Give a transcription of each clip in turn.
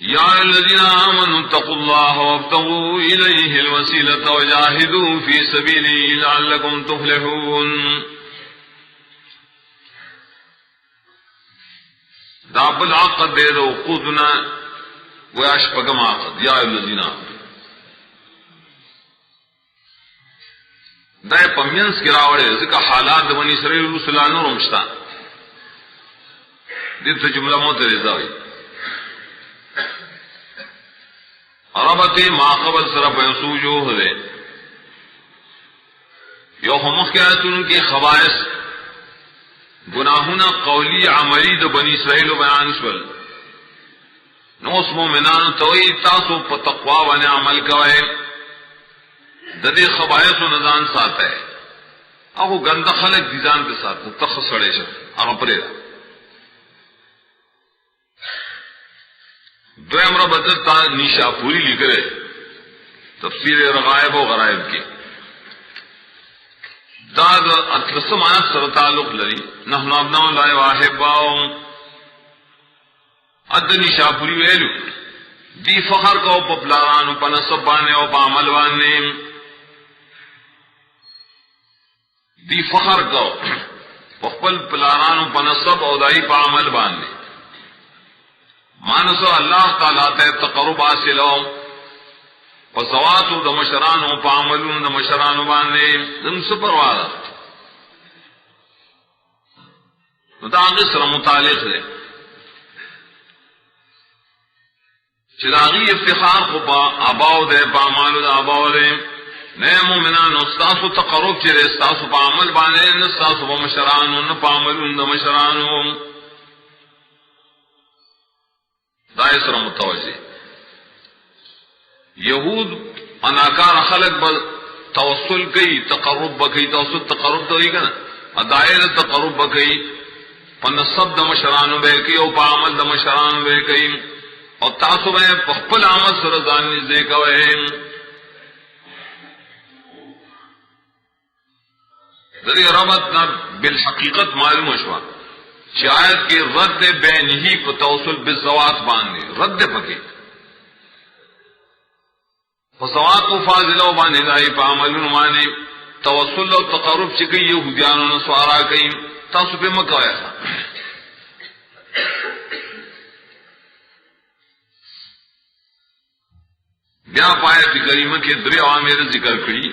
یا الذین آمنوا اتقوا اللہ وابتغوا الیہ الوسیلۃ وجاہدوا فی سبیلہ لعلکم تفلحون. دا بل عقد دے دو قودنا ویاشپگم عقد یا الذین آمنوا دا پمینس کی راوڑے ذکر حالات بنی اسرائیل رسول اللہ نور مشتا دیتا جملہ موترزہ ہوئی عربت ما قبل صرف یسوجوہ دے یو مخیاتن کے خبائص گناہونا قولی عملی دا بنی اسرائیل بیان شول نوس مومنان توئی تاسو پا تقوی بنے عمل کوئے ددی خبائص و نظان ساتا ہے اگو گندہ خلق دیزان کے ساتھ تخصڑے شد اگا پرے دا دو امرہ بدلتا نیشا پوری لکھرے تفسیر رغائب و غرائب کی داد اتلسم آیت سر تعلق لری نحن ابناء اللہ واحباؤں اد نیشا پوری ویلو دی فخر کو پپلارانو پا نصب بانے و پا عمل بانے دی فخر کو پخپل پلارانو پا نصب او دائی پا عمل بانے مانسو اللہ تعالیٰ تے تقرب حاصلو پسواتو دا مشرانو پا عملون دا مشرانو بانے دن سپروالا دا غصر متعلق دے چلاغی افتخار کو پا آباؤ دے پا عمالو دا آباؤ دے نئے مومنان استاسو تقرب چرے استاسو پا عمل بانے نستاسو پا مشرانو نپا عملون دا مشرانو دائسر متوجہ یہود اناکار خلق با توسل کئی تقرب بکئی توسل تقرب تو ہی کنا ادائر تقرب بکئی پا نصب دا مشرانو بے کئی او پا عمل دا مشرانو بے کئی اور تاسو بے پخپل عمل سرزان نزدے کوئے ذری ربط بالحقیقت معلوم شوا شاید کی رد بین ہی کو توسل بالزوات باندھے رد پکے فزوات کو فاضلہ باندھے دائی پا عملون مانے توسل و تقرب چکی یہودیانو نسوارا کئی تاسو پہ مکویا تھا بیا پایت کریمہ کے دری عوامر ذکر کری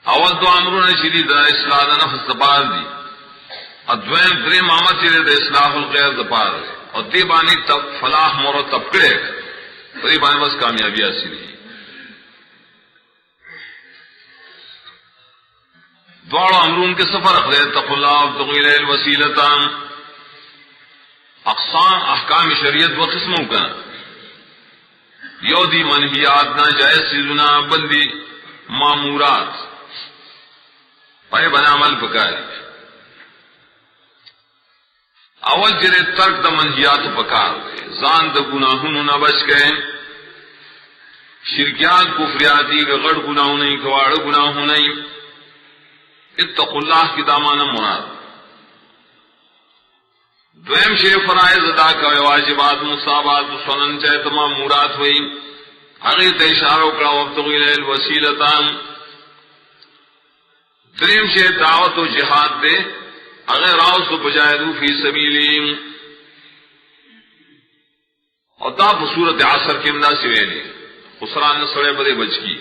اول دو امرون شدید دا اصلاح دا نفس دپار دی ادوین دری مامت چیرے دا اصلاح الغیر دپار دی اور دی بانی فلاح مرتب کرے دی بانی بس کامیابی حاصل دی دوڑ امرون کے سفر اخیر تقو اللہ ابتغوا الیہ الوسیلۃ اقسام احکام شریعت و قسموں کا یو دی منہیات ناجائز چیزنا بندی معمورات پائے بنا عمل پکائے اول جرے ترک دا منہیات پکار زان دا گناہوں نہ بچ گئے شرکیات کفریاتی گڑ گناہوں نہیں کواڑ گناہوں نہیں اتقوا اللہ کی دامانہ مراد دویم شے فرائض ادا کا واجبات مصابات سنن چاہے تمام مراد ہوئی اگے تے اشارہ کرا وابتغوا الیہ الوسیلۃ دریم شے دعوت و جہاد دے اگر راؤ تو بجاہدو فی سبیلی اور دا بصورت عصر کے امداد سے ویلی خسران سڑے بدے بچ کی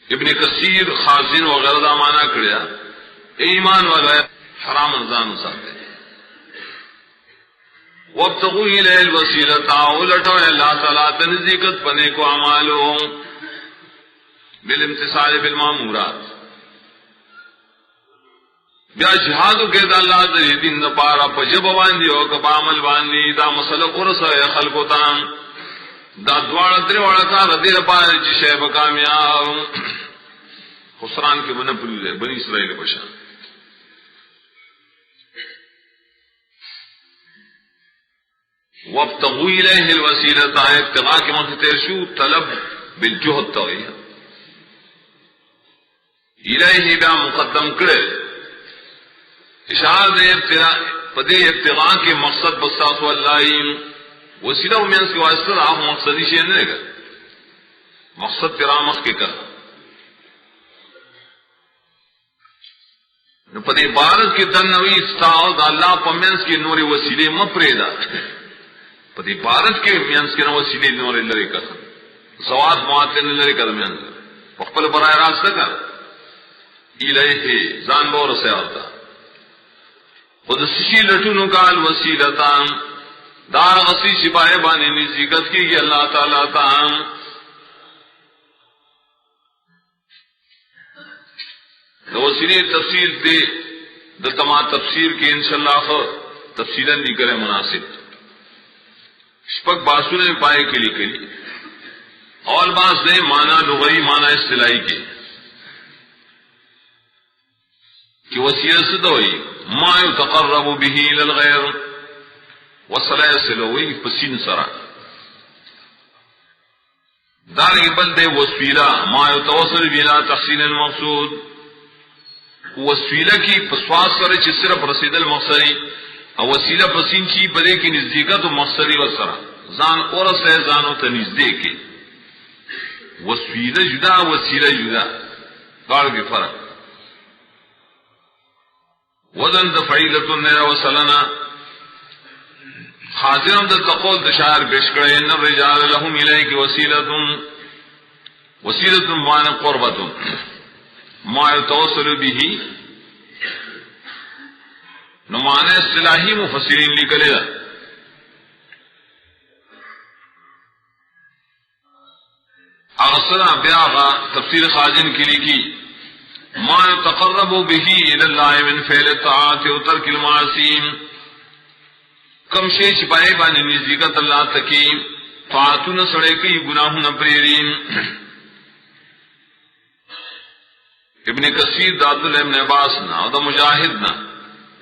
ابن کثیر خازن وغیرہ دا مانا کریا ایمان والا حرام انزان ساتے وابتغوا الیہ الوسیلۃ اولٹو اللہ تعالیٰ تنزیکت پنے کو اعمالو بالامتثال بالمامورات بیا جہادو کے دا اللہ دے دین دا پارا پجب باندی ہو کبا عمل باندی دا مسئلہ قرص ہے خلقو تام دا دوارا دریوارا کار دیر پارا جشے بکامیاب خسران کے بنا پریو دے بنی اسرائیل بشان وابتغوا الیہ الوسیلۃ ابتغاء کے مختصر شو طلب بالجہد توئی الیہ بیا مقدم کرے اشارہ دے پدے ابتغاء کے مقصد بساس اللہ وسیلہ مینس کے واسطہ آپ مقصدی شے نہیں گا مقصد ترامخ کے کر پدے عبارت کے تنوی استاؤ دا اللہ پمینس کے نور وسیلے مپریدا پدے عبارت کے مینس کے نو وسیلے نور لرے کر سواد معاتے لرے کر مینس پخپل براہ راست کا الیہ زان بور سے ہوتا خود سشی لٹنو کال وسیلتان دار غسی سپاہے بانی نزدیکت کی اللہ تعالیٰ تام وسیلے تفسیر دے دتما تفسیر کے انشاءاللہ تفصیلا نہیں کرے مناسب شپک باسو نے پائے کے لیے کری اور باس دے مانا لغوی مانا اصطلاحی کے کہ وسیلہ سے دوئی ما یتقرب به الى الغیر وصلہ سلوی پسین سرا دارنگی بلدے وسیلہ ما یتوصل بلا تحسین المقصود وسیلہ کی پسواس کرے چی صرف رسید المقصدی اور وسیلہ پسین چی بدے کی نزدیکت و مقصدی وسرا زان اور سے زانو تا نزدیک کی وسیلہ جدا وسیلہ جدا کار کی فرق وزن دفعیلت النیرہ وسلنا حاضرم در تقول تشاعر پیش کرے ان الرجال لهم الیک وسیلت معنی قربت ما یتوصل به نمانے اصطلاحی مفسرین لکلے دا اغسرہ بیاغا تفسیر خازن کی لکی ما یتقرب به الى اللہ من فعل الطاعات و ترک المعاصی کم شے چھپائے بانے نزدیکت اللہ تکی طاعتون سڑے کی گناہون پریرین ابن کثیر داد ابن عباس نا دا مجاہد نا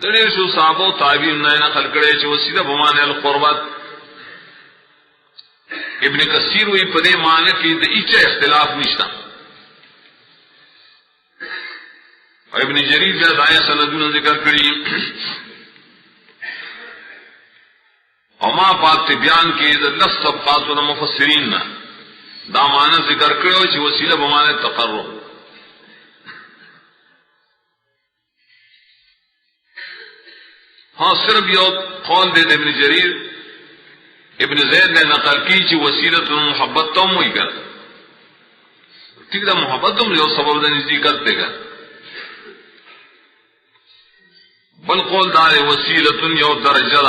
دڑیر شو صحابو تابعین نا نقل کرے چھو سیدہ بمانے القربت ابن کثیر ہوئی پدے معنی کی دا ایچے اختلاف نشتا اور ابن جریر جاز آیا سندون ذکر کری وما پاک بیان کی دا لفظ طبقاتنا مفسرین نا دا معنی ذکر کرو چھو وسیلہ بمانے تقرب ہاں صرف یہ قول دے ابن جریر ابن زید نے نقل کی چی وسیلت محبت تم ہوئی کر ٹھیک دا محبت تم جو سبب دا نزدیکت دے گا بل قول دار وسیلت یو درجہ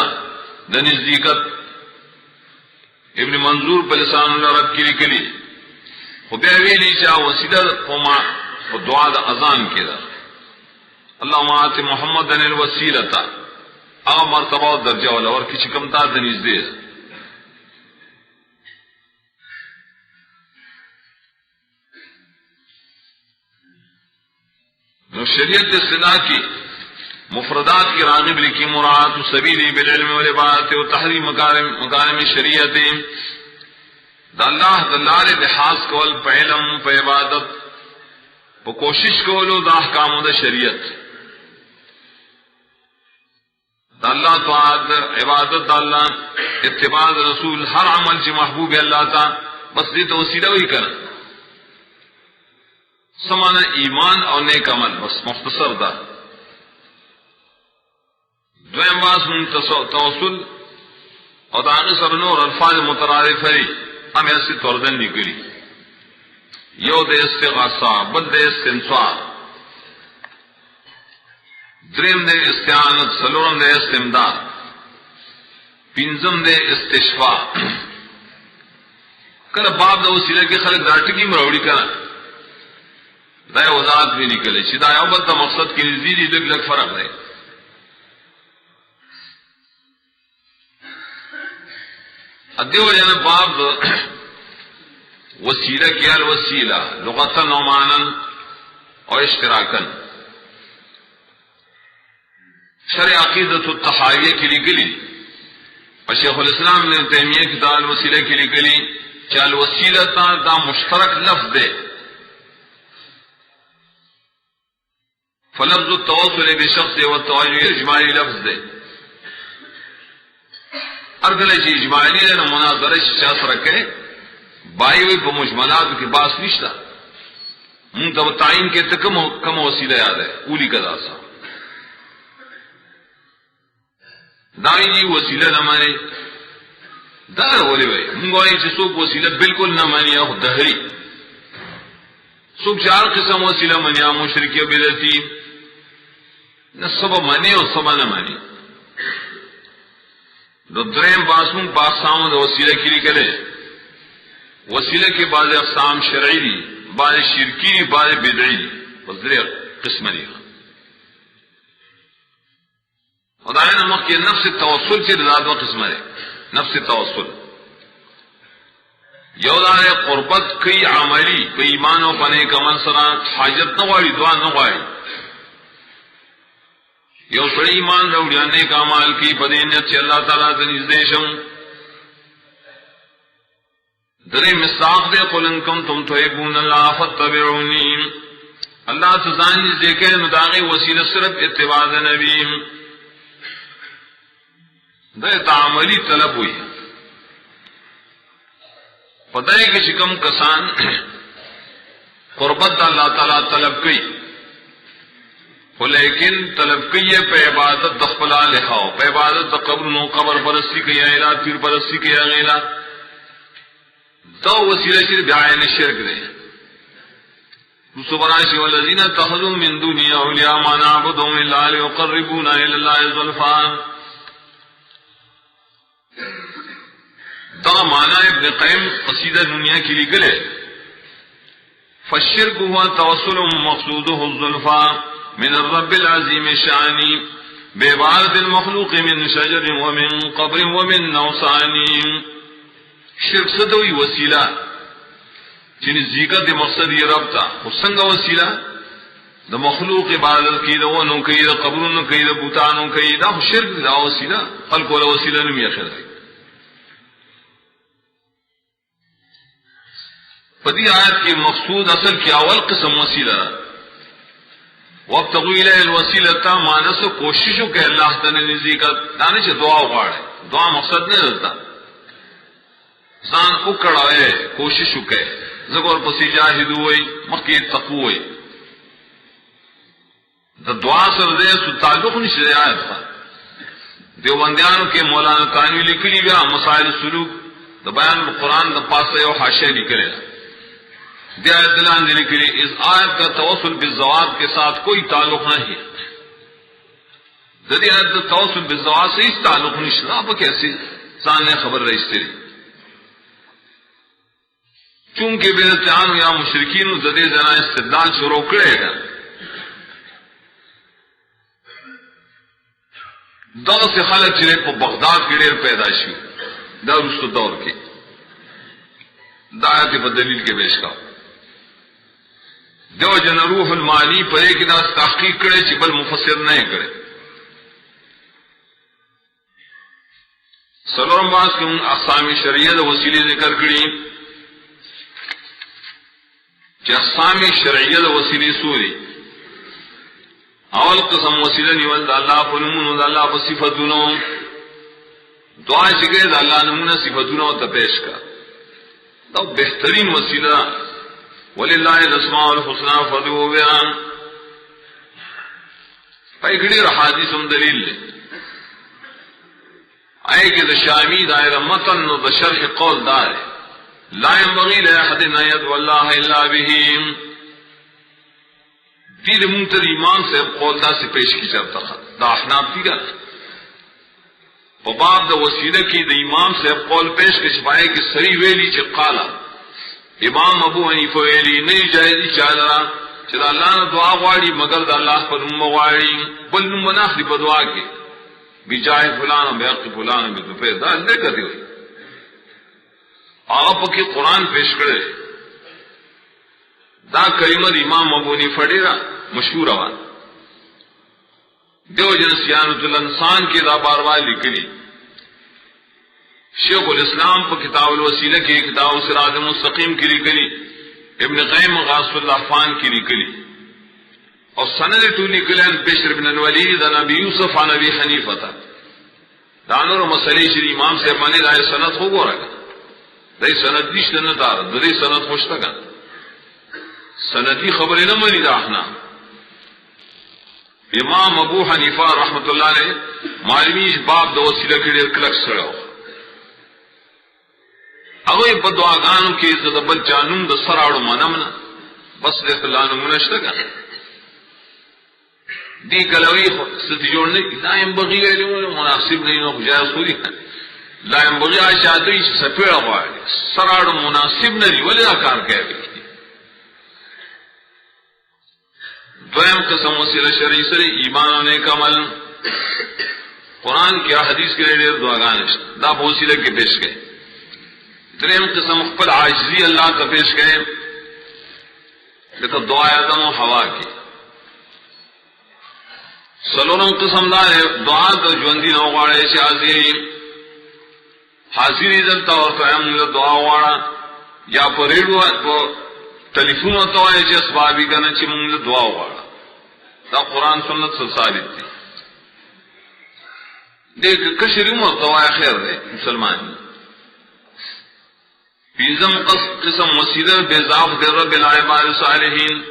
دا نزدیکت ابن منظور پر لسان العرب کی لکلی خبیوی لیچا وسیلت و دعا دا اذان کی دا اللہم آت محمد الوسیلتا اغا مرتبہ و درجہ والا اور کچھ کمتا دنیز دے شریعت اصطلاح کی مفردات کی راغب لکی مراعات سبیلی بالعلم والعبادت و تحریم مکارم شریعت دا اللہ دلال لحاظ کول پا علم پا عبادت پا کوشش کولو دا احکام دا شریعت دا اللہ تعالی عبادت دا اللہ اتباع رسول ہر عمل چی محبوب اللہ تا بس دی توسیلہ ہوئی کرن سمانا ایمان اور نیک عمل بس مختصر دا دویم باس من توسل اور داغی سر نور الفاظ مترادف ہے ہم ایسی توردن نکلی یو دے استغاثہ بل دے استنصار درم دے استعانت سلورم دے استمداد پنزم دے استشفاء کل باب دا وسیلہ کے خلق دارٹکی مروڑی کرنا دا وضاحت بھی نکلے چی دا یوبت دا مقصد کی نزدیدی لگ لگ فرق دے ادیو جانب باب وسیلہ کیا الوسیلہ لغتاً و معناً اور اشتراکاً شرع عقیدت التحاویہ کے لیے گلی اور شیخ الاسلام نے تیمیہ کی دال وسیلہ کے لیے گلی چال وسیلہ دا مشترک لفظ دے فلفظ التواصل بشخص والتوجه اجمالی لفظ دے ارگلے چی اجمالی نے مناظرہ چا سره کرے بائی ہوئی په مجملات کی باس نشتا من تو تعین کے کم وسیلہ یاد ہے اولی کا سا دائی جی وسیلہ نہ مانے دار بولے بھائی منگوائی سے سوک وسیلہ بالکل نہ مانی دہری سوک چار قسم وسیلہ منیا مشرکی و بدعتی نہ سب مانے اور سب نہ مانی دریم باسم پاکستان وسیلہ کی لیے کرے وسیلہ کے بعض اقسام شرعی دی بعض شرکی دی بعض بدعی دی وزر قسم دی خدای نمک کے نفس توسل سے رضا دو قسم ہے نفس توسل یودار قربت کئی عملی کئی ایمان و پنے کا منصرا حاجت نواڑی دعا نواڑی یو سڑی ایمان روڑیانے کا مال کی پدینت سے اللہ تعالیٰ تنیزدیشم درے مصداق دے قل ان کنتم تحبون اللہ فاتبعونی اللہ تزانی دیکھے مداغی وسیلہ صرف اتباع نبی دے تعاملی طلب ہوئی پتہ ہے کہ شکم کسان قربت اللہ تعالیٰ طلب کی لیکن طلب کی پہ عبادت دخلا لکھاؤ پہ عبادت قبر نو قبر پرستی کیا غیلا پیر پرستی کیا غیلا تو وسیلہ صرف بعین شرک دے سبحانہ والذین اتخذوا من دونه اولیاء ما نعبدهم الا ليقربونا الى الله زلفى دا معنی ابن قیم قصیدہ دنیا کے لیے گلے فالشرک ہوا توسل مقصوده الزلفى من الرب العظیم شانی بعبادت المخلوق من شجر ومن قبر ومن نوسان شرک صدوی وسیلہ جن زیگت مقصد یہ رب تا حسنگ وسیلہ دا مخلوق عبادت کی دا ونو کی دا قبرونو کی دا بوتانو کی دا شرک دا وسیلہ خلق والا وسیلہ نمی اخر ہے پدی آیت کی مقصود اصل کی اول قسم وسیلہ وابتغوا الیہ الوسیلۃ مانس کوششوں کہ اللہ تعالی نزدیک دانے سے دعا اگاڑے دعا مقصد نہیں رہتا سان اکڑا ہے کوشش کے زگور پسی جاہد ہوئی مکی تقوی ہوئی دا دعا سر دے سو تعلق نہیں سے آیت تھا دیوبندیانوں کے مولانا تانوی لکلی گیا مسائل سلوک دا بیان قرآن دا پاسے و حاشے نکلے دیا دلان دینے کے لیے اس آیت کا توسل بالزوات کے ساتھ کوئی تعلق نہیں ہے جدی آیت کا توسل بالزوات سے اس تعلق نہیں شنا آپ کیسے سانے خبر رہی تیری چونکہ بیدتیان یا مشرکین زدی زنا استدلال سے روکڑے گا دو سے خالق چلے پا بغداد کے دیر پیدائشی دا رسط دور کی دا آیت پر دلیل کے بیش کا دیو جن روح المانی پر ایک دا تحقیق کرے چی بل مفسر نہیں کرے سلورم باز کی ان اقسام شریعت وسیلے ذکر کری چی اقسام شریعت وسیلے سوری اول قسم وسیلہ نیول دا اللہ پر نمون دا اللہ پر صفتونو دعا چکے دا اللہ نمون صفتونو تا پیش کا دا بہترین وسیلہ وَلِلَّهِ الْأَسْمَاءُ الْحُسْنَى فَادْعُوهُ بِهَا پیگڑی حدیث ہم دلیل لے آئے کہ دا شامی دائر متن و دا شرح قول دائر لا ينبغي لأحد أن يدعو الله إلا به دیر منتر ایمان سے قول دا سے پیش کی جاتا دا احناب کی گا باب دا وسیلہ کی دا امام سے قول پیش کے شفائے کی سری ویلی چی قالا امام ابو حنیفہ ویلی نہیں جائزی چالا چلا اللہ نے دعا غاڑی مگر دا اللہ پر نم غاڑی بل نم مناخری پر دعا کی بجائے فلانا بیقی فلانا بتفیر دا اندر کر ہوئی آپ کی قرآن پیش کرے دا کریمت امام ابو حنیفہ ڈیرا مشہور آوان دیو جن سیانت الانسان کی دا بار بار لکلی شیخ الاسلام پر کتاب الوسیلہ کی کتاب صراط مستقیم کی لکلی ابن قیم غاص الاحفان کی لکلی اور سند ټولی کلن بشر بن الولید عن ابي يوسف عن ابي حنيفه دانور مسئلے شری امام سے مانے رائے سند ہو گو رہا دای سند نشته نه دار دای سند خوشتگان سندی خبر نہ مانی راہنا امام ابو حنیفہ رحمت اللہ علیہ معلومی باب دو وسیلہ کے کلک سڑو اگے بدعاګانو کې زده بل جانون د سراړو منمنه بس دې فلانو منشتګا دی کلوی ست جوړ نه لا ينبغي له مناسب نه نو جائز خوري لا ينبغي شاته سپېړه وایي سراړو مناسب نه دی ولې کار کوي دویم قسم وسیلہ شرعی سره ایمان نے کمل قرآن کیا حدیث کے لیے دعاګانې دا وسیلہ کې پیش گئے دریم قسم خپل عاجزی اللہ کا پیش گئے لکه دعا آدم و حوا کی سلورم قسم دار دعا د ژوندۍ نو غواړي چې حاضر دلته او قیام له دعا غواړه یا پرېړو په ټلیفون او توای چې اسبابي کنه چې موږ دعا غواړه دا قرآن سنت سره ثابت دي دغه کشری مو دعا خیر ده مسلمان پینزم قسم وسیلہ بیضاف در رب العباد الصالحین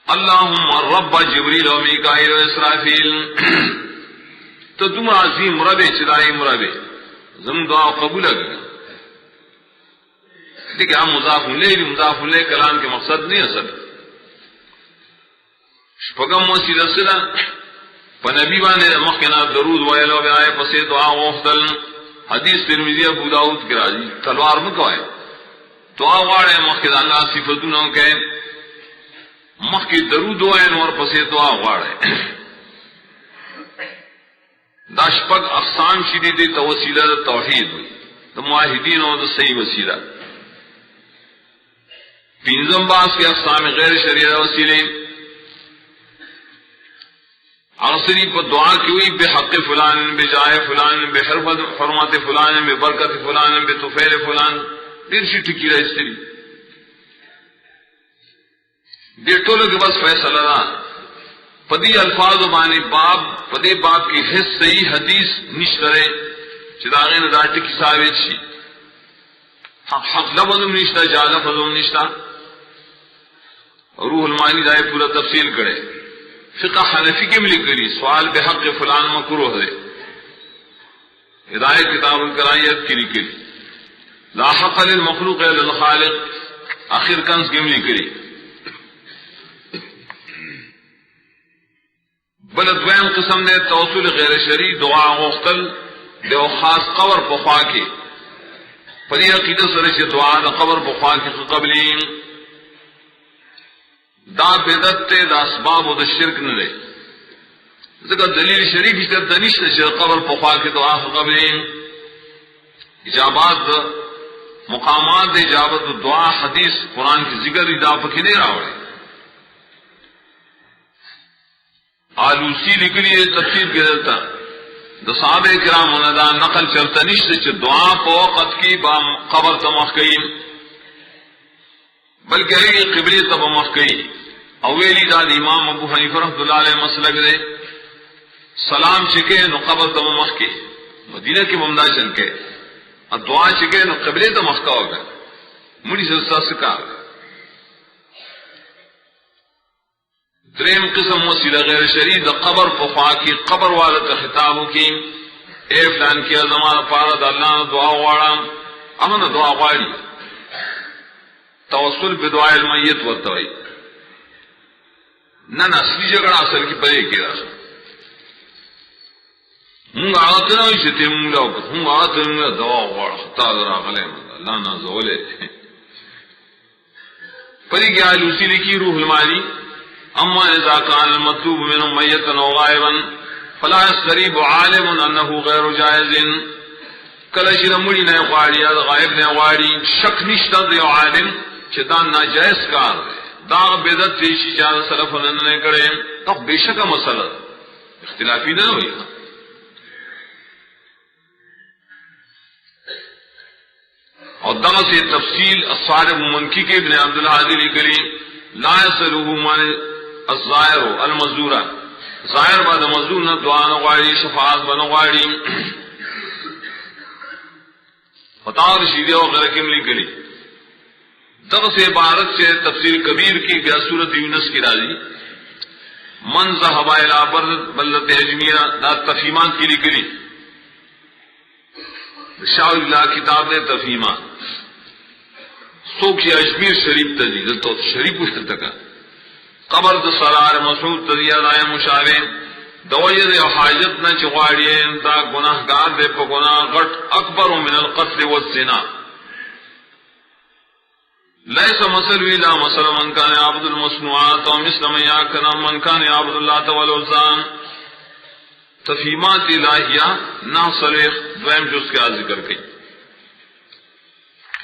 اللہم رب جبریل و میکائیل و اسرافیل تو تم عظیم رب چدائی مرب زم دعا قبول اگر دیکھ ہم مضاف لے کلام کے مقصد نہیں اصل شپگم وسیلہ سلا پنبی بانے مخینا درود ویلو بیائے پسی دعا وفتل حدیث ترمذی ابو داؤد کی راضی تلوار مکوائے دعا واڑے مخی اللہ صفتوں کے مخی درود وائن اور پسے دعا واڑے داشپک اقسام شدید توسیلہ توحید ہوئی تو معاہدین اور صحیح وسیلہ پینزم باس کے اقسام غیر شریعہ وسیلے عصری پر دعا کی ہوئی بحق فلان بجائے فلان بحرمت فلان ببرکت فلان بطفیل فلان دیر سی ٹکی رہا استری دیر ٹولو کے بس فیصلہ رہا پدی الفاظ بانی باب پدی باب کی حص صحیح حدیث نشترے چداغین دا ٹکی ثابت شی حق لفظم نشتا جا لفظم نشتا روح المعانی دائے پورا تفصیل کرے فقہ حنفی کے ملی کری سوال بحق فلان مکروہ ہے ہدایت کتاب الکرائیت کی لکھی لا حق للمخلوق الا للخالق آخر کنز کی ملی کری بلد وین قسم نے توسل غیر شرعی دعا غختل دیو خاص قبر پخوا کے پدی عقیدہ سرش دعا دا قبر پخوا کے قبلین دا بدعت تے دا اسباب و دا شرک نہ دے ذکر دلیل شریف اس دنیش نے قبر پخوا کے دعا قبلین اجابات مقامات اجابت دعا حدیث قرآن کی ذکر ادا پکی نہیں رہا ہوئے آلوسی لکلی تفسیر کے دلتا دا صحابہ کرام دا نقل چلتا نشت چھ دعا پا وقت کی با قبر تمخ کئی بلکہ یہ قبلی تمخ کئی اویلی دا امام ابو حنیفہ رحمۃ اللہ علیہ مسلک دے سلام چکے نو قبر تمخ کی مدینہ کی ممدا چل کے دعا چکے نو قبلی تمخ کا ہوگا مڑی سستا سکا دریم قسم وسیلہ غیر شرعی دا قبر پخوا کی قبر والا خطابوں کی اے فلان کیا زمان پارا دا اللہ دعا واڑا امن دعا واڑی توسل بدعاء المیت ورتوئی نہ اصلی جگڑا اصل کی پرے کی رہا ہوں آغت نہ ہوئی چھتے مونگ لاؤ کر ہوں آغت نہ دعا واڑا خطا ذرا غلے اللہ نہ زولے پری کی آل اسی لکی روح المانی اما اذا كان المطلوب منه ميتا او غائبا فلا يستريب عالم انه غير جائز کله چې مړی نه غواړي یا غائب نه غواړي شک نشته دی عالم چې دا ناجائز کار دی دا بدعت دی چې سلفونه نه کړي تو بشک مسله اختلافی نه وي اور دغه سے تفصیل الصارم منکی کے ابن عبد الهادی لکلی لا يسألوه من الظاهر المزدور ظاهر بعد مزدور نہ دعا نہ غواړي شفاعت نہ غواړي فتاوی رشیدیہ وغیرہ کے ملی گلی دغه سے عبارت سے تفسیر کبیر کی بیا سورۃ یونس کی راضی من ذهب الى بلدة اجمیرہ دا تفہیمات کی لکلی شاہ اللہ کتاب نے تفہیمات سو کی اجمیر شریف تجید تو شریف اس تک قبر د سرار مسعود تزیاد آئے مشاوے دوید حاجت نہ چغاڑین تا گناہگار دے پا گناہ غٹ اکبر من القتل والزنا لیس مثل لا مثل من کان عبد المصنوعات و مثل من یاکنا من کان عبد اللہ والعزان تفہیمات الہیہ ناصلح دویم جز کے ذکر کی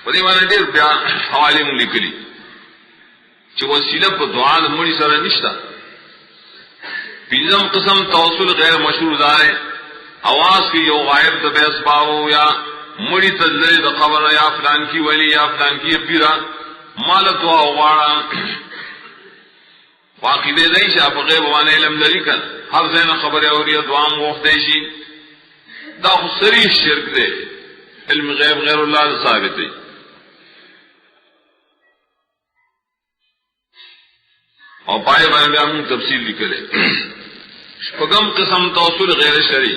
ودی مانا دیر بیا حوالی من لکلی چی وسیلہ پا دعا مڑی سر نشتا پینزم قسم توسل غیر مشروع دارے آواز کی یو غائب دا بے اسبابو یا مڑی تدلے دا قبر یا فلان کی ولی یا فلان کی پیرا مالت و اوغارا واقعی دے دائی شاہ پا غیب وانا علم لری کن حف زین خبر اوری دعام وقتیشی دا خود سریح شرک دے علم غیب غیر اللہ دا ثابت ہے اور پائے بائے بیان تفصیل لکھلے شپگم قسم توسل غیر شرعی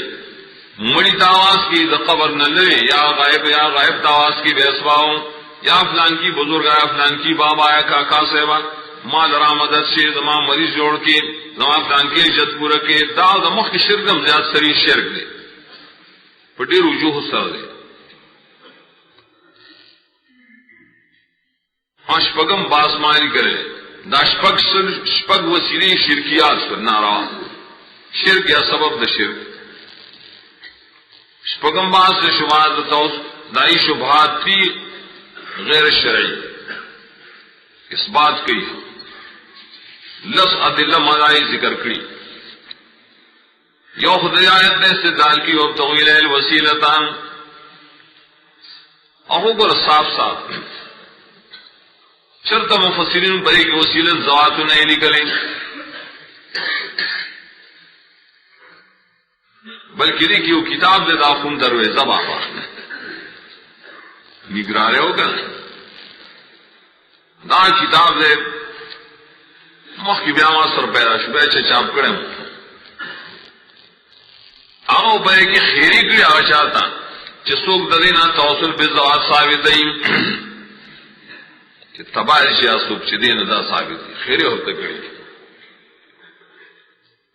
مڑی تاواز کی دا قبر نہ لے یا غائب تاواز کی بے اسباؤں یا فلان کی بزرگ آیا فلان کی بابا آیا کاکا صاحبہ ماں درا مدد سے زمان مریض جوڑ کے زمان فلان کی عزت پورا کے دا مخ کی شرکم زیاد سری شرک دے پٹی رجوع سر دے ہاں شپگم باسمانی کرے دا شپگ وسیلے شرکیات پر ناروا شرک یا سبب دا شرک شپگم باز سے شبہات دائی شبہات تھی غیر شرعی اس بات کی لس عدلہ مدائی ذکر کری یو خدای آیت نے استدلال کی وابتغوا الیہ الوسیلۃ اہو گر صاف صاف چرتا مفسرین بڑے کی وسیلت زواتو نہیں نکلیں بلکہ دیکھیے وہ کتاب دے داخون درویزہ بابا نگرا رہے ہوگا دا کتاب دے مخ کی بیاما سر پیدا شبہ چاپ کرے ہوں آگو بھائی کی خیری کری آگا چاہتا چسوک ددینا توصل بزوات ثابت دیں کہ تباہ شیعہ سوک چدین دا ثابت دی خیری ہوتا کری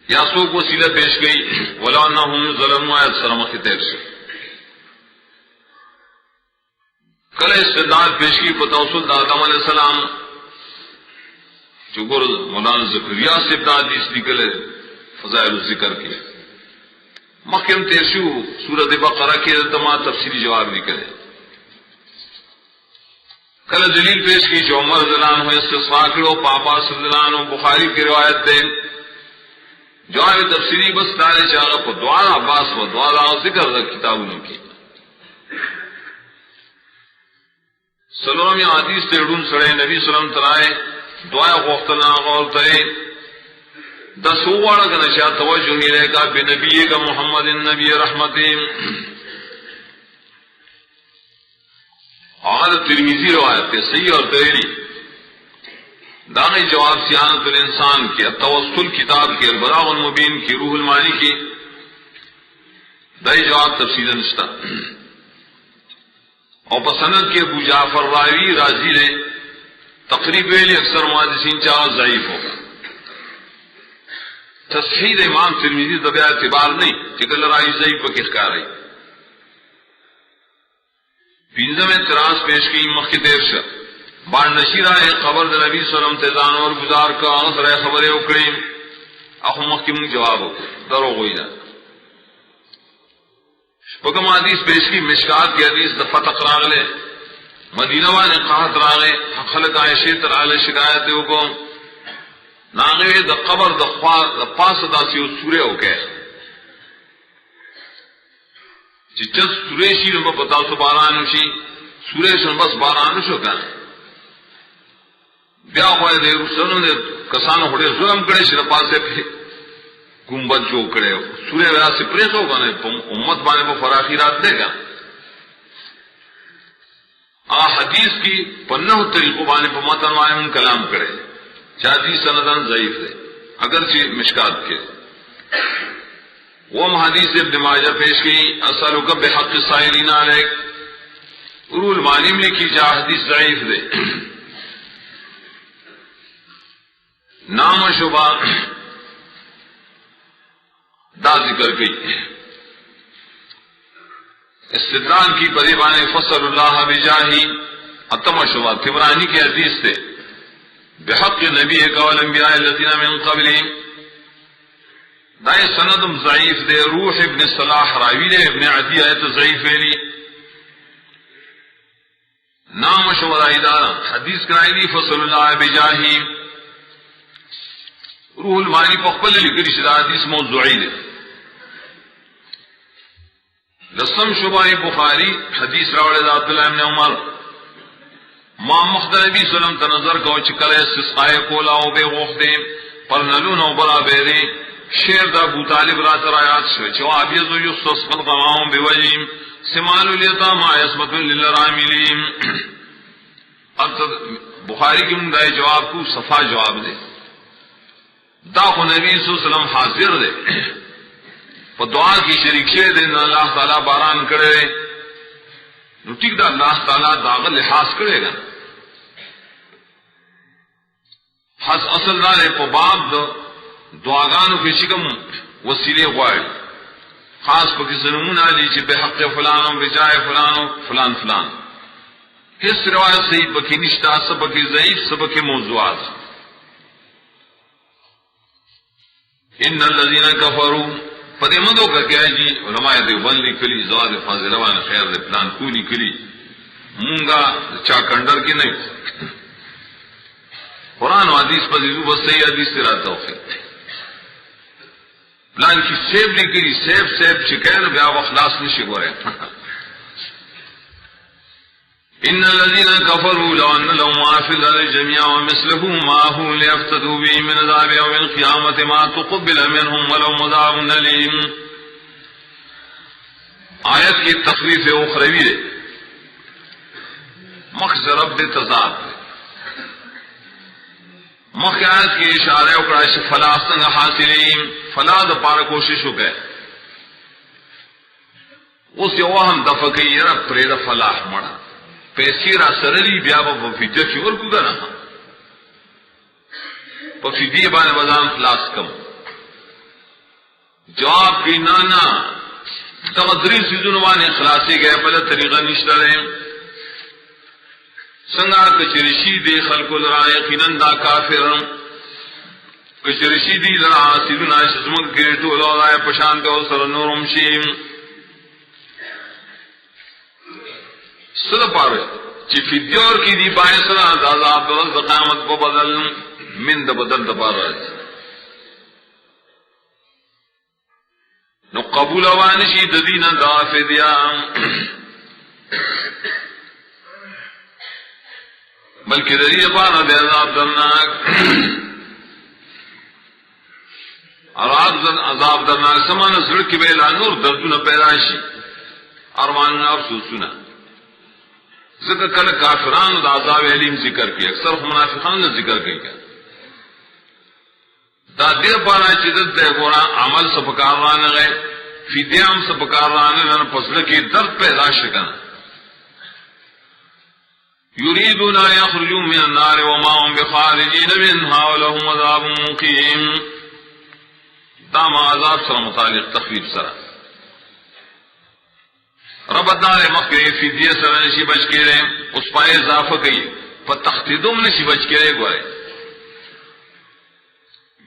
یا سوک وسیلہ پیش گئی وَلَا أَنَّهُمْ ظَلَمُوا آیت سرمخی تیر سے کل استدلال پیش کی پتوسل دا آدم علیہ السلام جو گر مولانا زکریا سے حدیث نکلے فضائل الذکر کی مخیم تیرشو سورۃ بقرہ کی تمام تفصیلی جواب نکلے کل دلیل پیش کی جو عمر رضی اللہ عنہ استسقا کرو پاپا صلی اللہ عنہ بخاری کی روایت دے جواب تفسیری بس دارے چاہا پا دعا عباس و دعا ذکر دا کتابوں کی سلام یا حدیث تیڑون سڑے نبی سلام ترائے دعا غوختنا غور ترے دا سووارا کا نشاہ توجہ نہیں رہے گا بے نبی کا محمد نبی رحمت اور ترمیزی روایت ہے صحیح اور تحری داغی جواب سیانت الانسان کی التوسل کتاب کی البلاغ المبین کی روح المانی کی دائی جواب تفصیل نشتا اور پسند کے ابو جعفر راوی راضی نے تقریب ویلی اکثر محدثین چاہا ضعیف ہوگا تصحیح امام ترمذی طبع اعتبار نہیں چکل رائی ضعیف پر کسکا رہی پینزم اعتراض پیش کی مخی دیر شد بار نشیرہ خبر دا نبی صلی اللہ علیہ وسلم تیزان اور گزار کا آغاز رہے خبریں اکڑیں اخو مخی منگ جواب ہو درو گوئی دا حکم حدیث پیش کی مشکات کی حدیث دفع تقراغ لے مدینہ والے قاہت راغے خلق عائشہ ترالے شکایت دے کو ناغے دا قبر دا پاس دا سیو سورے ہو گئے چچت سورے شی نمبر پتا سو بارانو شی سورے شن بس بارانو شو کہنے بیا ہوئے دے سنوں نے کسانوں ہوڑے ظلم کرے شر پاسے پہ گنبد جو کرے سورے ویرا سے پریس ہوگا نے امت بانے کو فراخی رات دے گا حدیث کی پنہ طریقوں بانے پر متن وائم کلام کرے چاہتی سندن ضعیف ہے اگرچہ مشکات کے وہ حدیث ابن ماجہ پیش کی اسألک بحق السائلین علیک ارول معلم لکھی جا حدیث ضعیف دے نام و شبہ دا ذکر کی استدلال کی پریبانے فصل اللہ بجاہی اتم شبہ تبرانی کے حدیث سے بحق نبی قول انبیاء الذین من قبلی دائیں سندم ضعیف دے روح ابن صلاح راوی دے ابن عدی آیت ضعیف ویلی نام شبہ ادارہ حدیث کرائی دی فصل اللہ بجاہی روح المانی پخبل لکری شدہ حدیث موضوعی دے لسم شبہ بخاری حدیث راوڑ ذات اللہ ابن عمر ما مخدر نبی صلی اللہ علیہ وسلم تنظر کو چکلے سسقائے کولا او بے غوخدے پر نلون او برا بیدے شیر دا ابو طالب رات رایات شو چواب یزو یستسقل قماؤں بے وجیم سمال لیتا ما یسمت للراملیم بخاری کی مندائے جواب کو صفا جواب دے دا خو نبی صلی اللہ علیہ وسلم حاضر دے پا دعا کی شریکے دے اللہ تعالیٰ باران کرے نو ٹھیک دا اللہ تعالیٰ داغل لحاظ کرے گا حس اصل دارے پا باب دا دعاگانو کی چکم وسیلے غوائد خاص پا کسی نمون آلی چی بے حق فلانو بجائے فلانو فلان فلان کس روایت صحیح پا کی نشتہ سب کی ضعیف سب کی موضوعات ان الذین کفروا پدے مدو کا کیا جی علماء دیوبند لکلی زواد فاضلوان خیر دے پلان کو لکلی مونگا چاکنڈر کی نہیں قرآن و حدیث پر دیدو بس صحیح حدیث سے رہتا ہو پلان کی سیب لکلی سیب چکیر بیا وخلاص نشی گو رہے ان الذين كفروا لو ان لهم ما في الارض جميعا ومثله معه ليفتدوا به من عذاب يوم القيامه ما تقبل منهم ولهم عذاب اليم آیت کی تخفیف اخروی ہے مخ رب تضاد مخ آیت کی اشارہ اکڑا سے فلاح سنگ حاصلین فلاح دا پار کوشش ہو گئے اس یوہم دفقی رب پرید فلاح مڑا پیسی را سرلی بیا با فیدیو کی ورکو گا نا پا فیدیو بانے بزان خلاص کم جواب کی نانا تمدری سیزنوانے خلاصی گئے پہلے طریقہ نشتہ رہے سنگا کچرشی دے خلق لرا یقیناً دا کافرم کچرشی دی لرا سیدن آئیش زمک گریٹو لوگائے پشانتے ہو سر نورم شیم صدا پاوے چی فیدیور کی دی بائیں سرا عذاب درست قیامت کو بدل من دا بدل دا پار راج نو قبول وانشی ددین دا فیدیا بلکہ دری پارا دے عذاب درناک عذاب درناک سمان سڑک بیلا نور دردون پیداشی ارمان افسوسنا ذکر کل کافران دا عذاب علیم ذکر کی اکثر منافقان نے ذکر کی کیا دا دیر پارا چیزت دے گورا عمل سپکار رانے گئے فیدیام سپکار رانے گئے پسل کی درد پیدا شکنا یریدون یخرجوا من النار وما هم بخارجین منها ولهم عذاب مقیم دام عذاب سر متعلق تخفیف سرا رب دار مخکې فدیه سره نشي بچ کېږي اوس پای اضافه کوي په تخدیدوم نشي بچ کېږي ګوره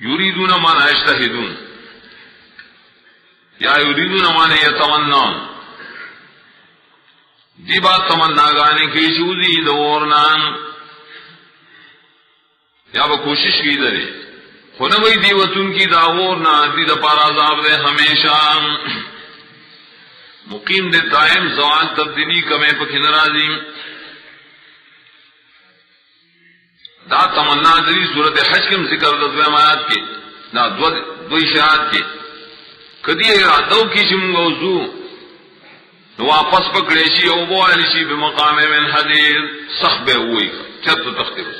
یریدون ما یجتهدون یا یریدون ما یتمنون دی بات تمنا گانے کی چوزی دورنا یا وہ کوشش کی درے خنوئی دیوتن کی داورنا دی دا پارا عذاب دے ہمیشہ مقیم دے دائم زوان تبدیلی کمیں پکی نرازی دا تمنا دری صورت حج کے ذکر دزویم آیات کے دا دو اشارات کے کدی ارادو کی شمگوزو واپس پکڑے شی او بو علی شی بمقام من حدید سخبے ہوئی چت تختر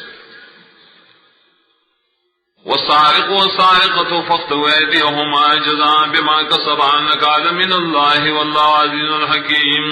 والسارق والسارقة فاقطعوا أيديهما جزاء بما كسبا نكالا من الله والله عزيز حكيم.